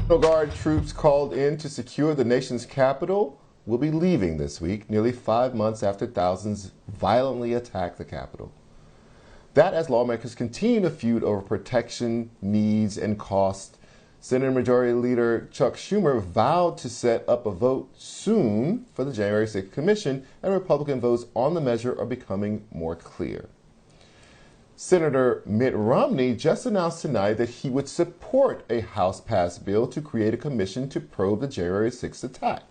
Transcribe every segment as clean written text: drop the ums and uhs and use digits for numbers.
National Guard troops called in to secure the nation's capital will be leaving this week, nearly 5 months after thousands violently attacked the Capitol. That as lawmakers continue to feud over protection, needs, and cost. Senate Majority Leader Chuck Schumer vowed to set up a vote soon for the January 6th commission, and Republican votes on the measure are becoming more clear. Senator Mitt Romney just announced tonight that he would support a House-passed bill to create a commission to probe the January 6th attack.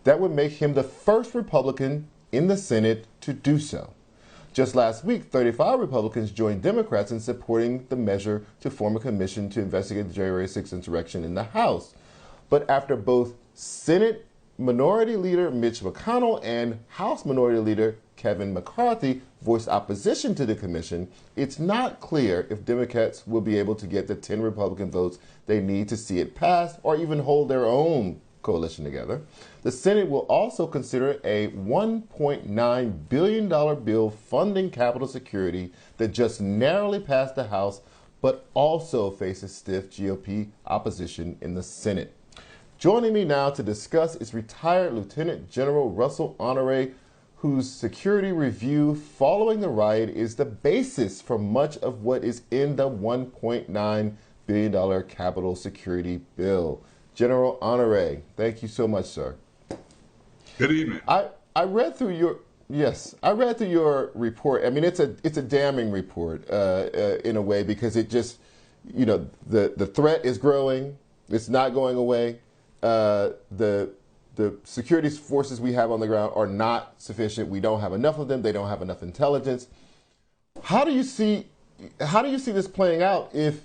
That would make him the first Republican in the Senate to do so. Just last week, 35 Republicans joined Democrats in supporting the measure to form a commission to investigate the January 6th insurrection in the House. But after both Senate Minority Leader Mitch McConnell and House Minority Leader Kevin McCarthy voiced opposition to the commission, it's not clear if Democrats will be able to get the 10 Republican votes they need to see it pass or even hold their own coalition together. The Senate will also consider a $1.9 billion bill funding Capitol security that just narrowly passed the House, but also faces stiff GOP opposition in the Senate. Joining me now to discuss is retired Lieutenant General Russel Honoré, whose security review following the riot is the basis for much of what is in the $1.9 billion Capitol security bill. General Honoré, thank you so much, sir. Good evening. I read through your report. I mean, it's a damning report in a way, because it just, the threat is growing. It's not going away. The security forces we have on the ground are not sufficient. We don't have enough of them. They don't have enough intelligence. How do you see this playing out if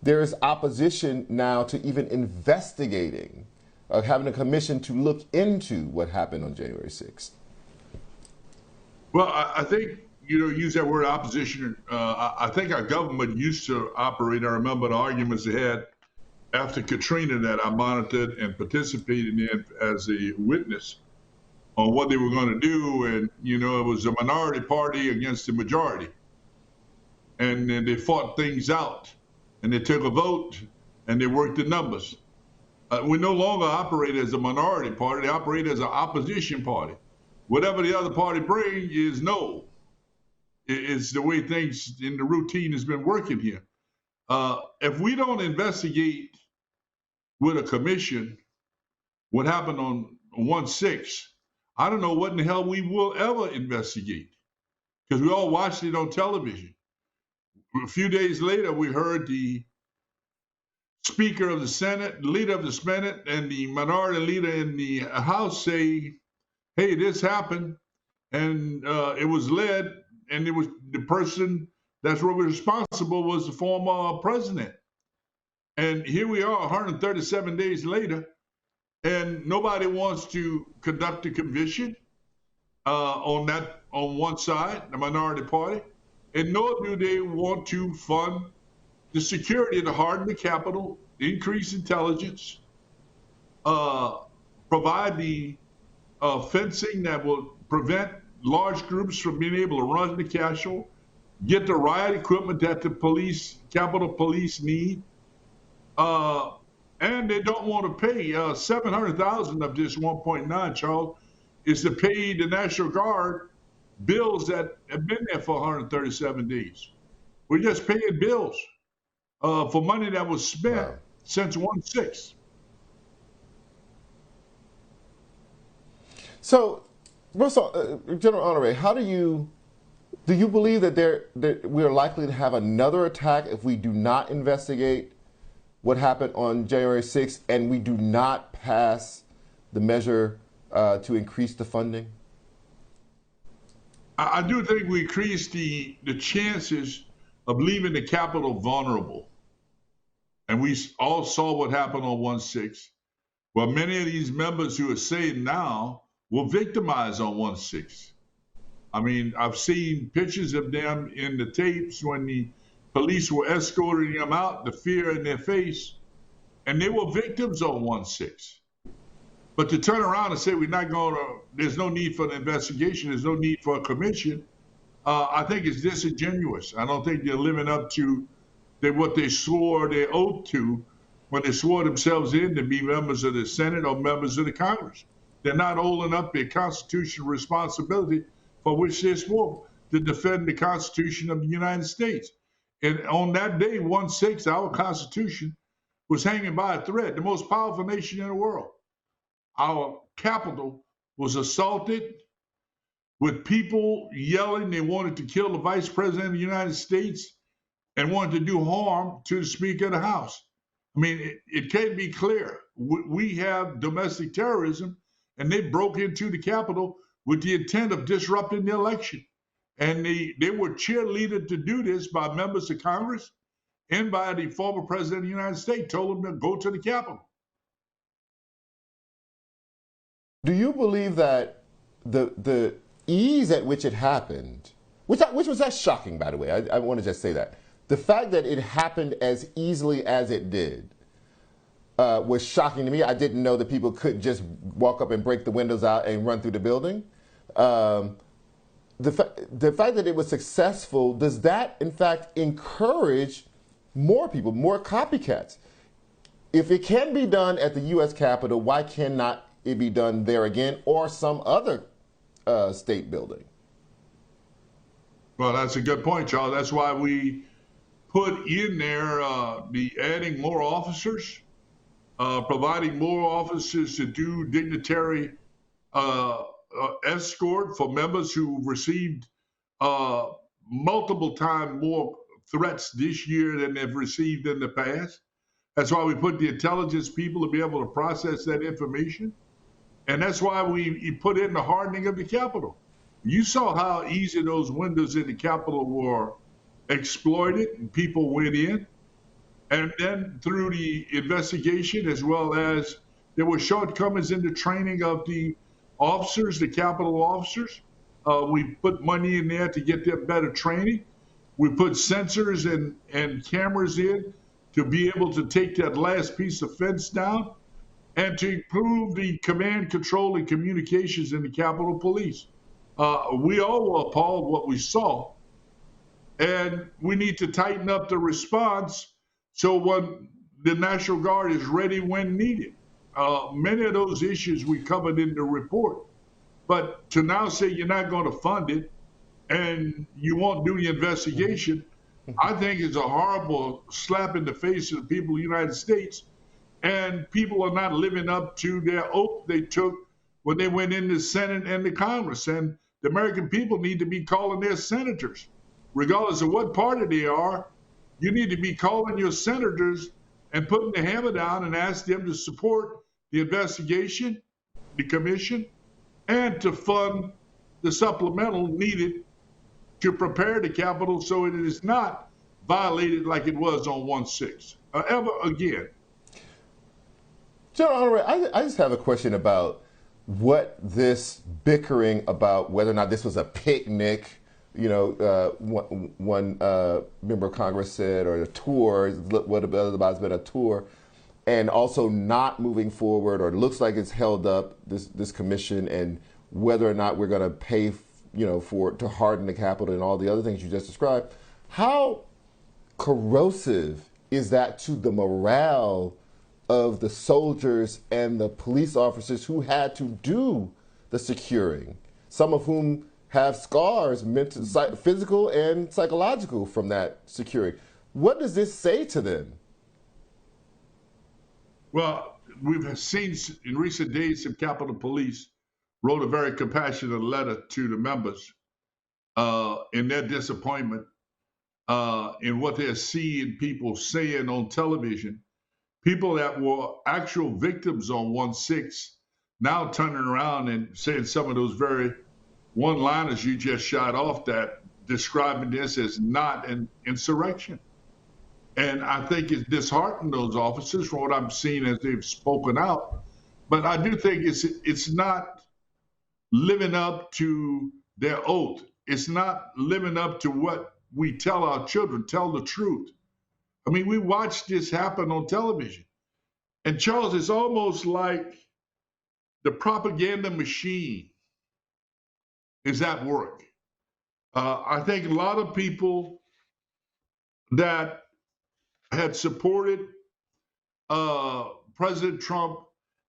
there is opposition now to even investigating, having a commission to look into what happened on January 6th? Well, I think, use that word opposition. I think our government used to operate. I remember the arguments they had after Katrina that I monitored and participated in as a witness on what they were going to do. And, it was a minority party against the majority. And then they fought things out, and they took a vote, and they worked the numbers. We no longer operate as a minority party. They operate as an opposition party. Whatever the other party brings is no. It's the way things in the routine has been working here. If we don't investigate with a commission what happened on 1/6, I don't know what in the hell we will ever investigate, because we all watched it on television. A few days later, we heard the Speaker of the Senate, leader of the Senate, and the minority leader in the House say, hey, this happened, and it was led, and it was the person that's really responsible was the former president. And here we are 137 days later, and nobody wants to conduct a commission on one side, the minority party, and nor do they want to fund the security to harden the Capitol, increase intelligence, provide the fencing that will prevent large groups from being able to run the Capitol, get the riot equipment that the Capitol Police need. And they don't want to pay $700,000 of this 1.9, Charles, is to pay the National Guard bills that have been there for 137 days. We're just paying bills for money that was spent since 1/6. So, Russell, General Honoré, how do you believe that we are likely to have another attack if we do not investigate what happened on January 6th and we do not pass the measure to increase the funding? I do think we increase the chances of leaving the Capitol vulnerable. And we all saw what happened on 1/6. Well, many of these members who are saying now were victimized on 1/6. I mean, I've seen pictures of them in the tapes when the police were escorting them out, the fear in their face, and they were victims on 1/6. But to turn around and say there's no need for an investigation, there's no need for a commission, I think it's disingenuous. I don't think they're living up to what they swore their oath to when they swore themselves in to be members of the Senate or members of the Congress. They're not holding up their constitutional responsibility for which they swore to defend the Constitution of the United States. And on that day, 1/6, our Constitution was hanging by a thread, the most powerful nation in the world. Our capital was assaulted with people yelling they wanted to kill the Vice President of the United States and wanted to do harm to the Speaker of the House. I mean, it can't be clear. We have domestic terrorism, and they broke into the Capitol with the intent of disrupting the election. And they were cheerleaded to do this by members of Congress and by the former President of the United States, told them to go to the Capitol. Do you believe that the ease at which it happened, which was that shocking, by the way, I want to just say that, the fact that it happened as easily as it did was shocking to me. I didn't know that people could just walk up and break the windows out and run through the building. The fact that it was successful, does that in fact encourage more people, more copycats? If it can be done at the U.S. Capitol, why cannot it be done there again or some other state building? Well, that's a good point, Charles. That's why we put in there the adding more officers, providing more officers to do dignitary escort for members who received multiple times more threats this year than they've received in the past. That's why we put the intelligence people to be able to process that information. And that's why we put in the hardening of the Capitol. You saw how easy those windows in the Capitol were exploited and people went in. And then through the investigation, as well as there were shortcomings in the training of the officers, the Capitol officers, we put money in there to get them better training. We put sensors and cameras in to be able to take that last piece of fence down and to improve the command, control, and communications in the Capitol Police. We all were appalled what we saw, and we need to tighten up the response so when the National Guard is ready when needed. Many of those issues we covered in the report, but to now say you're not going to fund it and you won't do the investigation, I think is a horrible slap in the face of the people of the United States. And people are not living up to their oath they took when they went in the Senate and the Congress. And the American people need to be calling their senators, regardless of what party they are. You need to be calling your senators and putting the hammer down and ask them to support the investigation, the commission, and to fund the supplemental needed to prepare the Capitol so it is not violated like it was on 1/6 ever again. General Honoré, I just have a question about what this bickering about whether or not this was a picnic, you know, one member of Congress said, or a tour, what about has been a tour, and also not moving forward, or it looks like it's held up, this commission, and whether or not we're going to pay, you know, to harden the Capitol and all the other things you just described. How corrosive is that to the morale of the soldiers and the police officers who had to do the securing, some of whom have scars, mental, physical and psychological, from that securing? What does this say to them? Well, we've seen in recent days some Capitol Police wrote a very compassionate letter to the members in their disappointment in what they're seeing people saying on television. People that were actual victims on 1/6 now turning around and saying some of those very one-liners you just shot off, that describing this as not an insurrection. And I think it's disheartened those officers from what I'm seeing as they've spoken out. But I do think it's not living up to their oath. It's not living up to what we tell our children, tell the truth. I mean, we watched this happen on television. And Charles, it's almost like the propaganda machine is at work. I think a lot of people that had supported President Trump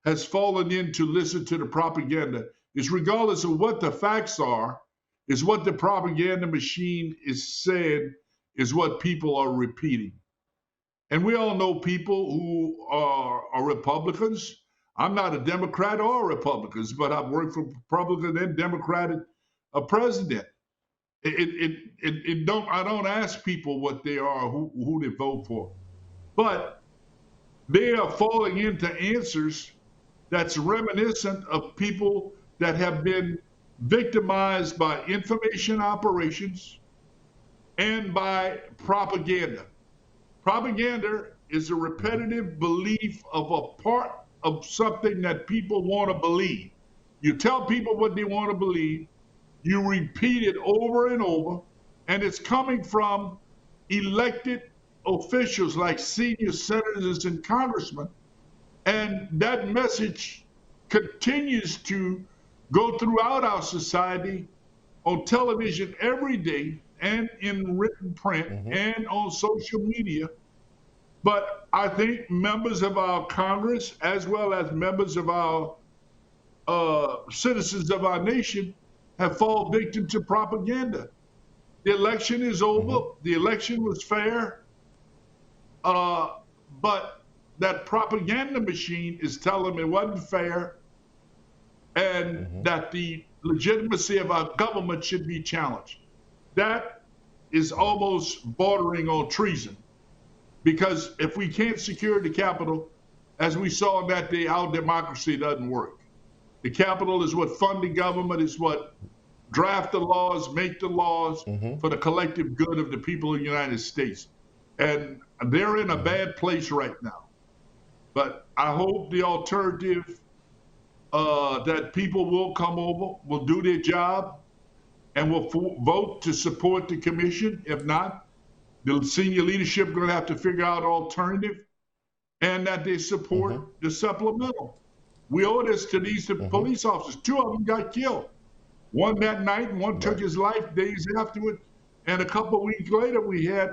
has fallen in to listen to the propaganda is regardless of what the facts are, is what the propaganda machine is saying, is what people are repeating. And we all know people who are Republicans. I'm not a Democrat or a Republican, but I've worked for Republican and Democratic president. I don't ask people what they are, who they vote for, but they are falling into answers that's reminiscent of people that have been victimized by information operations and by propaganda. Propaganda is a repetitive belief of a part of something that people want to believe. You tell people what they want to believe, you repeat it over and over, and it's coming from elected officials like senior senators and congressmen. And that message continues to go throughout our society on television every day and in written print and on social media. But I think members of our Congress, as well as members of our citizens of our nation, have fallen victim to propaganda. The election is over. The election was fair. But that propaganda machine is telling them it wasn't fair and that the legitimacy of our government should be challenged. That is almost bordering on treason, because if we can't secure the Capitol, as we saw that day, our democracy doesn't work. The Capitol is what fund the government, is what draft the laws, make the laws for the collective good of the people of the United States. And they're in a bad place right now. But I hope the alternative, that people will come over, will do their job, and will vote to support the commission. If not, the senior leadership are going to have to figure out an alternative, and that they support the supplemental. We owe this to these police officers. 2 of them got killed. One that night, and one took his life days afterward. And a couple of weeks later, we had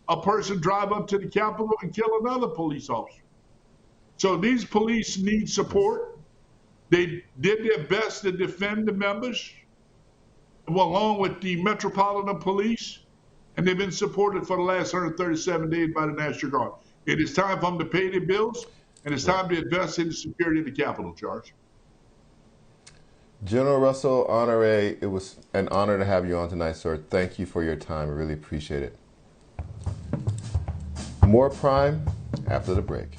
a person drive up to the Capitol and kill another police officer. So these police need support. They did their best to defend the members, along with the Metropolitan Police, and they've been supported for the last 137 days by the National Guard. It is time for them to pay their bills, and it's time to invest in the security of the Capitol, Charles. General Russel Honoré, it was an honor to have you on tonight, sir. Thank you for your time. I really appreciate it. More Prime after the break.